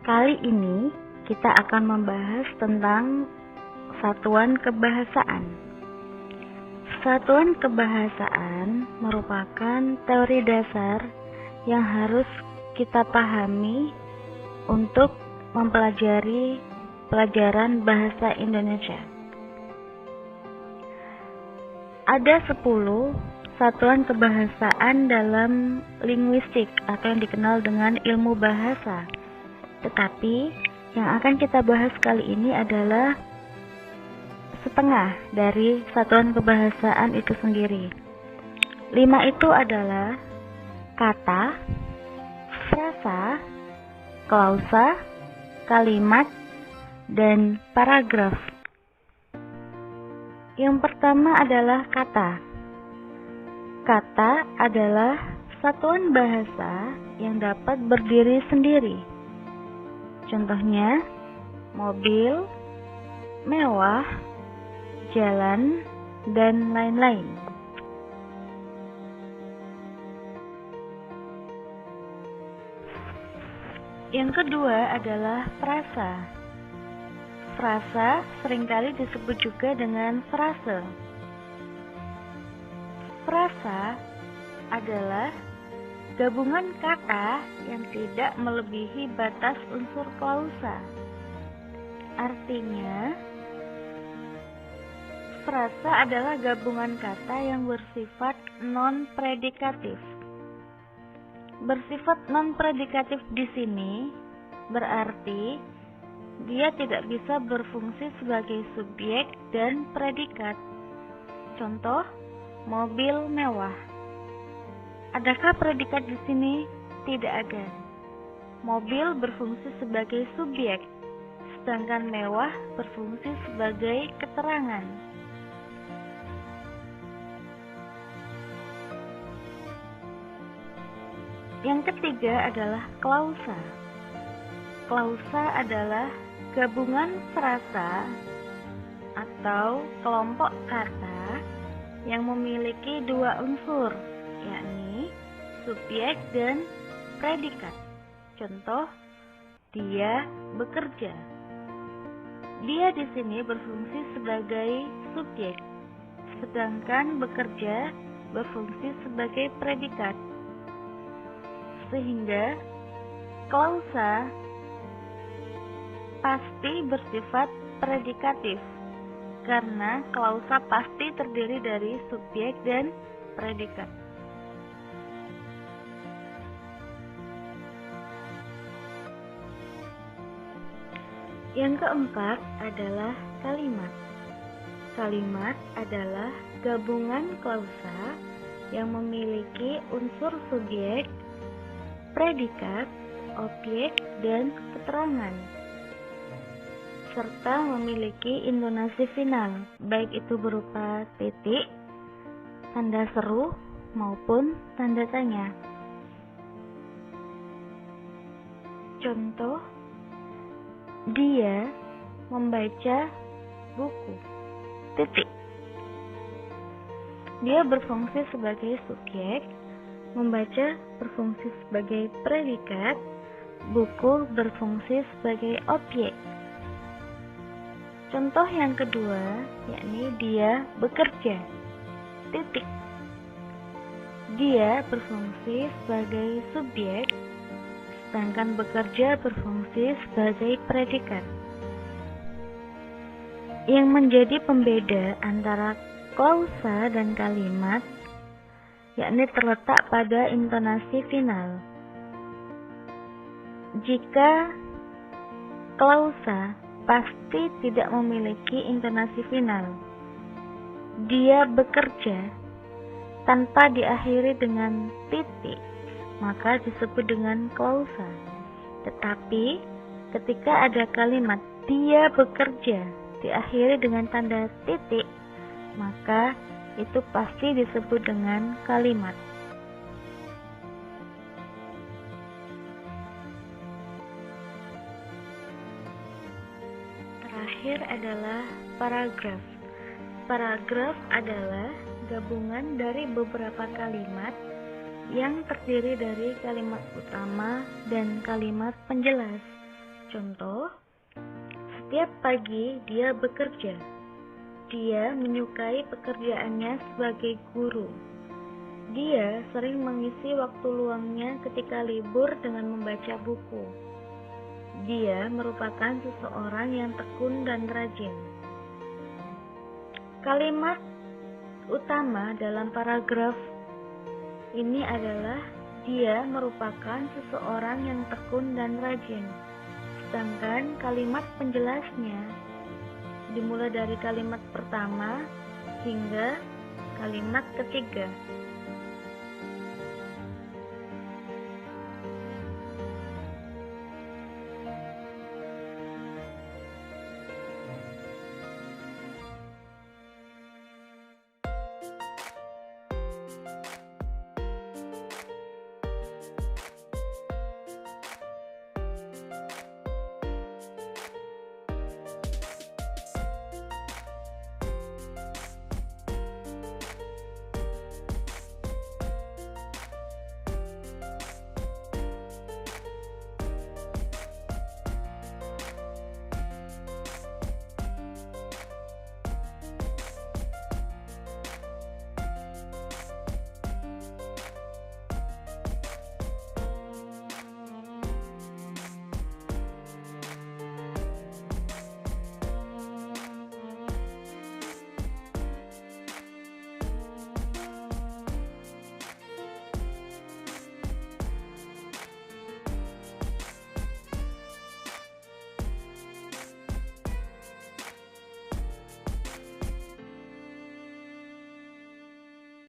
Kali ini kita akan membahas tentang satuan kebahasaan. Satuan kebahasaan merupakan teori dasar yang harus kita pahami untuk mempelajari pelajaran bahasa Indonesia. Ada 10 satuan kebahasaan dalam linguistik atau yang dikenal dengan ilmu bahasa. Tetapi yang akan kita bahas kali ini adalah setengah dari satuan kebahasaan itu sendiri. 5 itu adalah kata, frasa, klausa, kalimat, dan paragraf. Yang pertama adalah kata. Kata adalah satuan bahasa yang dapat berdiri sendiri. Contohnya, mobil, mewah, jalan, dan lain-lain. Yang kedua adalah frasa. Frasa seringkali disebut juga dengan frase. Frasa adalah gabungan kata yang tidak melebihi batas unsur klausa. Artinya, frasa adalah gabungan kata yang bersifat non-predikatif. Bersifat non-predikatif di sini berarti dia tidak bisa berfungsi sebagai subjek dan predikat. Contoh, mobil mewah. Adakah predikat di sini? Tidak ada. Mobil berfungsi sebagai subjek, sedangkan mewah berfungsi sebagai keterangan. Yang ketiga adalah klausa. Klausa adalah gabungan frasa atau kelompok kata yang memiliki dua unsur, yakni subjek dan predikat. Contoh, dia bekerja. Dia di sini berfungsi sebagai subjek, sedangkan bekerja berfungsi sebagai predikat. Sehingga klausa pasti bersifat predikatif, karena klausa pasti terdiri dari subjek dan predikat. Yang keempat adalah kalimat. Kalimat adalah gabungan klausa yang memiliki unsur subjek, predikat, objek, dan keterangan, serta memiliki intonasi final, baik itu berupa titik, tanda seru, maupun tanda tanya. Contoh, dia membaca buku, titik. Dia berfungsi sebagai subjek, membaca berfungsi sebagai predikat, buku berfungsi sebagai objek. Contoh yang kedua, yakni dia bekerja, titik. Dia berfungsi sebagai subjek, sedangkan bekerja berfungsi sebagai predikat. Yang menjadi pembeda antara klausa dan kalimat, yakni terletak pada intonasi final. Jika klausa pasti tidak memiliki intonasi final, dia bekerja tanpa diakhiri dengan titik, maka disebut dengan klausa. Tetapi ketika ada kalimat dia bekerja diakhiri dengan tanda titik, maka itu pasti disebut dengan kalimat. Terakhir adalah paragraf. Paragraf adalah gabungan dari beberapa kalimat yang terdiri dari kalimat utama dan kalimat penjelas. Contoh, setiap pagi dia bekerja. Dia menyukai pekerjaannya sebagai guru. Dia sering mengisi waktu luangnya ketika libur dengan membaca buku. Dia merupakan seseorang yang tekun dan rajin. Kalimat utama dalam paragraf ini adalah dia merupakan seseorang yang tekun dan rajin. Sedangkan kalimat penjelasnya dimulai dari kalimat pertama hingga kalimat ketiga.